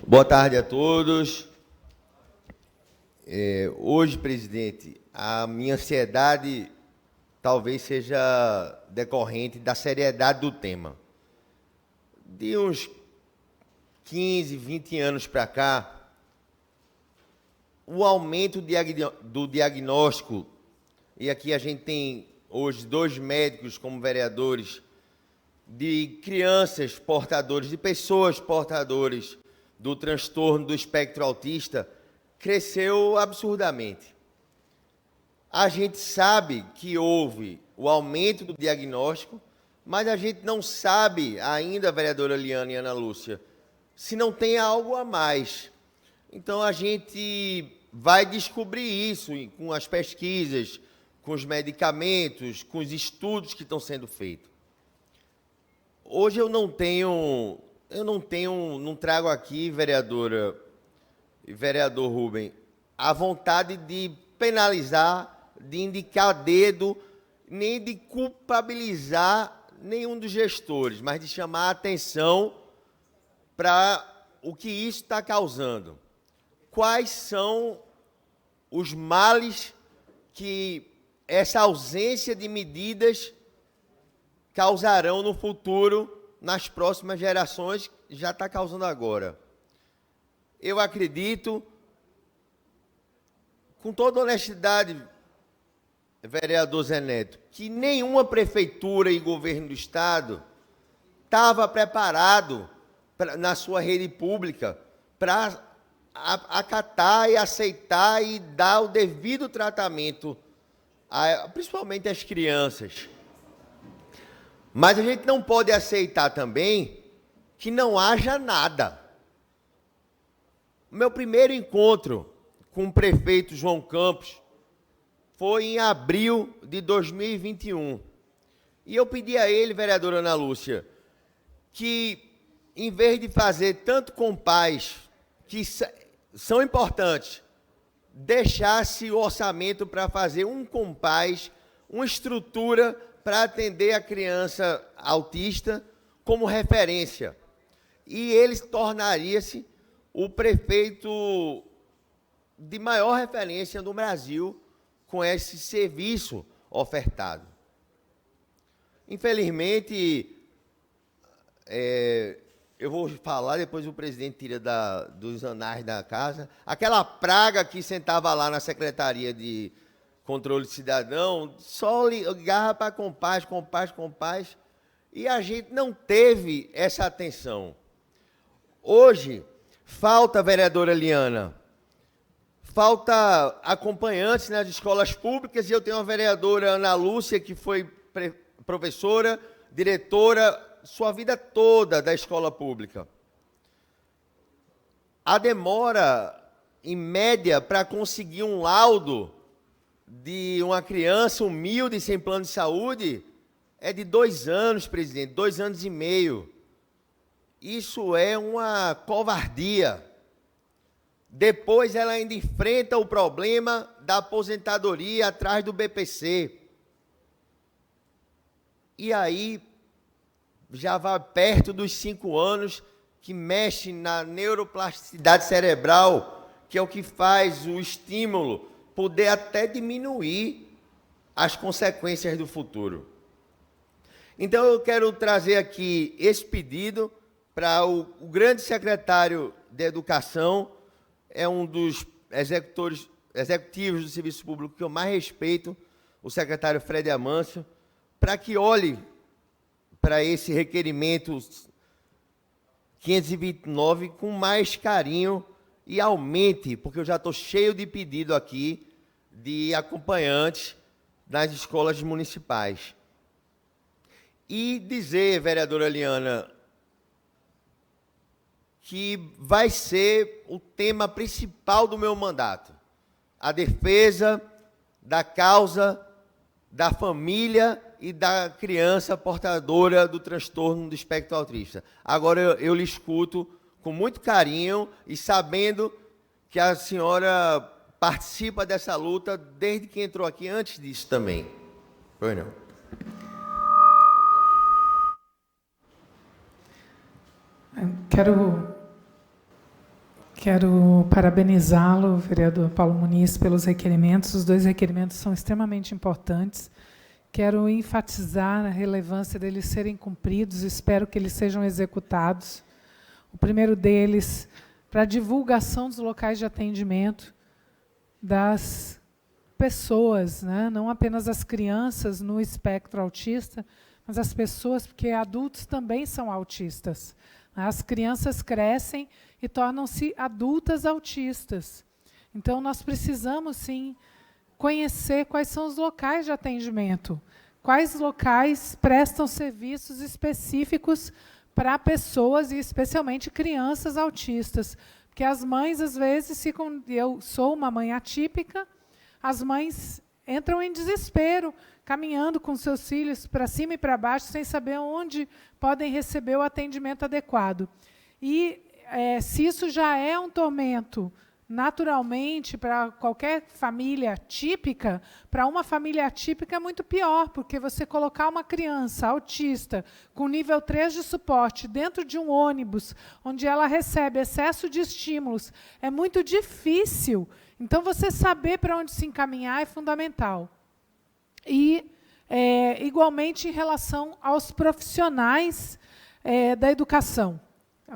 Boa tarde a todos. Hoje, presidente, a minha ansiedade talvez seja decorrente da seriedade do tema. De uns 15, 20 anos para cá, o aumento do diagnóstico, e aqui a gente tem hoje 2 médicos como vereadores, de crianças portadoras, de pessoas portadoras do transtorno do espectro autista, cresceu absurdamente. A gente sabe que houve o aumento do diagnóstico, mas a gente não sabe ainda, vereadora Liana e Ana Lúcia, se não tem algo a mais. Então, a gente vai descobrir isso com as pesquisas, com os medicamentos, com os estudos que estão sendo feitos. Hoje não trago aqui, vereadora e vereador Rubem, a vontade de penalizar, de indicar dedo, nem de culpabilizar nenhum dos gestores, mas de chamar a atenção para o que isso está causando. Quais são os males que essa ausência de medidas causarão no futuro, nas próximas gerações, já está causando agora. Eu acredito, com toda honestidade, vereador Zé Neto, que nenhuma prefeitura e governo do Estado estava preparado na sua rede pública para acatar e aceitar e dar o devido tratamento, principalmente às crianças. Mas a gente não pode aceitar também que não haja nada. O meu primeiro encontro com o prefeito João Campos foi em abril de 2021. E eu pedi a ele, vereadora Ana Lúcia, que, em vez de fazer tanto compás, que são importantes, deixasse o orçamento para fazer um compás, uma estrutura para atender a criança autista como referência. E ele tornaria-se o prefeito de maior referência no Brasil com esse serviço ofertado. Infelizmente, eu vou falar, depois o presidente tira dos anais da casa, aquela praga que sentava lá na Secretaria de Controle Cidadão, só ligava para compás, e a gente não teve essa atenção. Hoje, falta, vereadora Liana, falta acompanhantes nas escolas públicas, e eu tenho a vereadora Ana Lúcia, que foi professora, diretora, sua vida toda da escola pública. A demora, em média, para conseguir um laudo de uma criança humilde, sem plano de saúde, é de 2 anos, presidente, 2 anos e meio. Isso é uma covardia. Depois ela ainda enfrenta o problema da aposentadoria atrás do BPC. E aí, já vai perto dos 5 anos, que mexe na neuroplasticidade cerebral, que é o que faz o estímulo poder até diminuir as consequências do futuro. Então, eu quero trazer aqui esse pedido para o grande secretário de Educação, é um dos executivos do Serviço Público que eu mais respeito, o secretário Fred Amâncio, para que olhe para esse requerimento 529 com mais carinho e aumente, porque eu já estou cheio de pedido aqui de acompanhantes nas escolas municipais. E dizer, vereadora Liana, que vai ser o tema principal do meu mandato, a defesa da causa da família e da criança portadora do transtorno do espectro autista. Agora eu lhe escuto com muito carinho e sabendo que a senhora participa dessa luta desde que entrou aqui, antes disso também. Pois não. Quero Quero parabenizá-lo, vereador Paulo Muniz, pelos requerimentos. Os 2 requerimentos são extremamente importantes. Quero enfatizar a relevância deles serem cumpridos, espero que eles sejam executados. O primeiro deles, para a divulgação dos locais de atendimento das pessoas, né? Não apenas as crianças no espectro autista, mas as pessoas, porque adultos também são autistas. As crianças crescem e tornam-se adultas autistas. Então, nós precisamos, sim, conhecer quais são os locais de atendimento, quais locais prestam serviços específicos para pessoas, e especialmente crianças autistas. Porque as mães, às vezes, ficam... Eu sou uma mãe atípica, as mães entram em desespero, caminhando com seus filhos para cima e para baixo, sem saber onde podem receber o atendimento adequado. E se isso já é um tormento, naturalmente, para qualquer família típica, para uma família atípica é muito pior, porque você colocar uma criança autista com nível 3 de suporte dentro de um ônibus, onde ela recebe excesso de estímulos, é muito difícil. Então, você saber para onde se encaminhar é fundamental. E, igualmente, em relação aos profissionais da educação,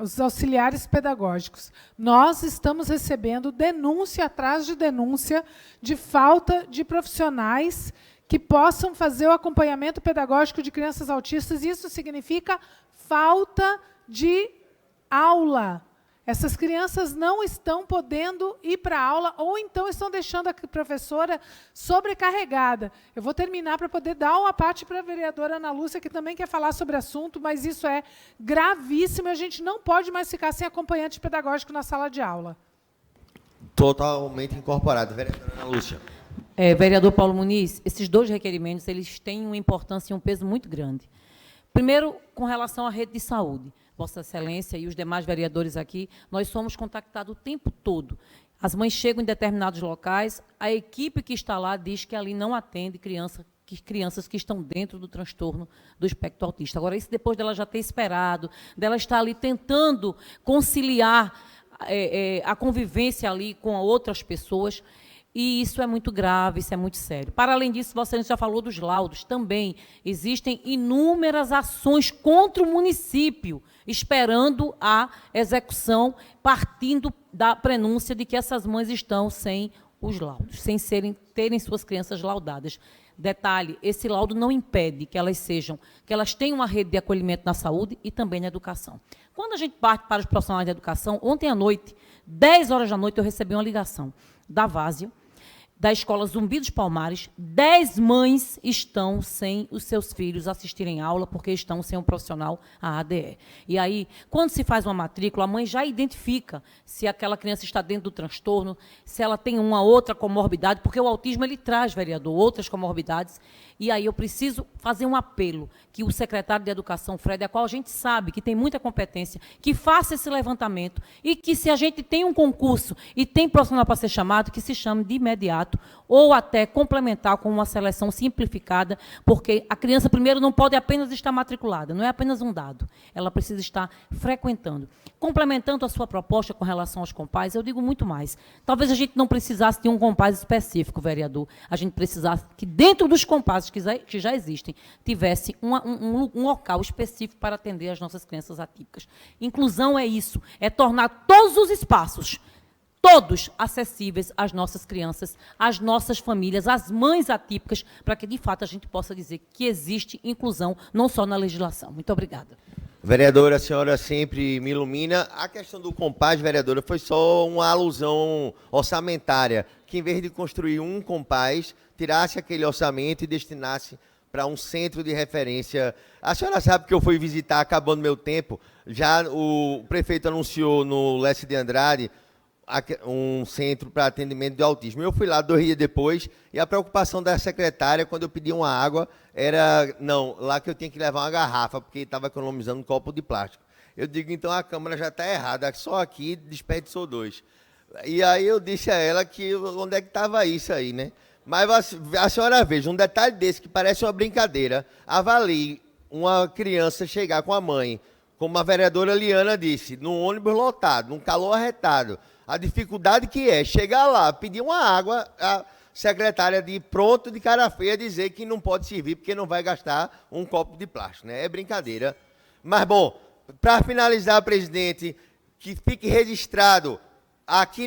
os auxiliares pedagógicos. Nós estamos recebendo denúncia atrás de denúncia de falta de profissionais que possam fazer o acompanhamento pedagógico de crianças autistas. Isso significa falta de aula. Essas crianças não estão podendo ir para a aula, ou então estão deixando a professora sobrecarregada. Eu vou terminar para poder dar uma parte para a vereadora Ana Lúcia, que também quer falar sobre o assunto, mas isso é gravíssimo, a gente não pode mais ficar sem acompanhante pedagógico na sala de aula. Totalmente incorporado. Vereadora Ana Lúcia. Vereador Paulo Muniz, esses 2 requerimentos eles têm uma importância e um peso muito grande. Primeiro, com relação à rede de saúde. Vossa Excelência e os demais vereadores aqui, nós somos contactados o tempo todo. As mães chegam em determinados locais, a equipe que está lá diz que ali não atende crianças que estão dentro do transtorno do espectro autista. Agora, isso depois dela já ter esperado, dela estar ali tentando conciliar a convivência ali com outras pessoas, e isso é muito grave, isso é muito sério. Para além disso, Vossa Excelência já falou dos laudos, também existem inúmeras ações contra o município, esperando a execução, partindo da prenúncia de que essas mães estão sem os laudos, sem terem suas crianças laudadas. Detalhe, esse laudo não impede que elas tenham uma rede de acolhimento na saúde e também na educação. Quando a gente parte para os profissionais da educação, ontem à noite, 10 horas da noite, eu recebi uma ligação da Várzea, da escola Zumbi dos Palmares. 10 mães estão sem os seus filhos assistirem aula porque estão sem um profissional, a ADE. E aí, quando se faz uma matrícula, a mãe já identifica se aquela criança está dentro do transtorno, se ela tem uma outra comorbidade, porque o autismo ele traz, vereador, outras comorbidades. E aí eu preciso fazer um apelo que o secretário de Educação, Fred, a qual a gente sabe que tem muita competência, que faça esse levantamento e que, se a gente tem um concurso e tem profissional para ser chamado, que se chame de imediato ou até complementar com uma seleção simplificada, porque a criança, primeiro, não pode apenas estar matriculada, não é apenas um dado, ela precisa estar frequentando. Complementando a sua proposta com relação aos compás, eu digo muito mais. Talvez a gente não precisasse de um compás específico, vereador, a gente precisasse que, dentro dos compasses que já existem, tivesse um local específico para atender as nossas crianças atípicas. Inclusão é isso, é tornar todos os espaços, todos acessíveis às nossas crianças, às nossas famílias, às mães atípicas, para que, de fato, a gente possa dizer que existe inclusão, não só na legislação. Muito obrigada. Vereadora, a senhora sempre me ilumina. A questão do compás, vereadora, foi só uma alusão orçamentária, que, em vez de construir um compás, tirasse aquele orçamento e destinasse para um centro de referência. A senhora sabe que eu fui visitar, acabando meu tempo, já o prefeito anunciou no Lécio de Andrade um centro para atendimento de autismo. Eu fui lá 2 dias depois e a preocupação da secretária, quando eu pedi uma água, era, não, lá que eu tinha que levar uma garrafa, porque estava economizando um copo de plástico. Eu digo, então a Câmara já está errada, só aqui desperdiçou 2. E aí eu disse a ela que onde é que estava isso aí, né? Mas a senhora veja, um detalhe desse que parece uma brincadeira, avalie uma criança chegar com a mãe, como a vereadora Liana disse, num ônibus lotado, num calor arretado, A dificuldade que é chegar lá, pedir uma água, a secretária de pronto, de cara feia, dizer que não pode servir porque não vai gastar um copo de plástico, né? É brincadeira. Mas, bom, para finalizar, presidente, que fique registrado aqui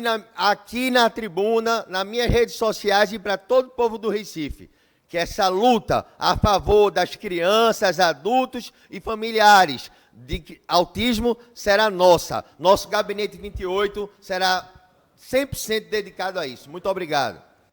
na tribuna, nas minhas redes sociais e para todo o povo do Recife, que essa luta a favor das crianças, adultos e familiares de autismo será nossa. Nosso Gabinete 28 será 100% dedicado a isso. Muito obrigado.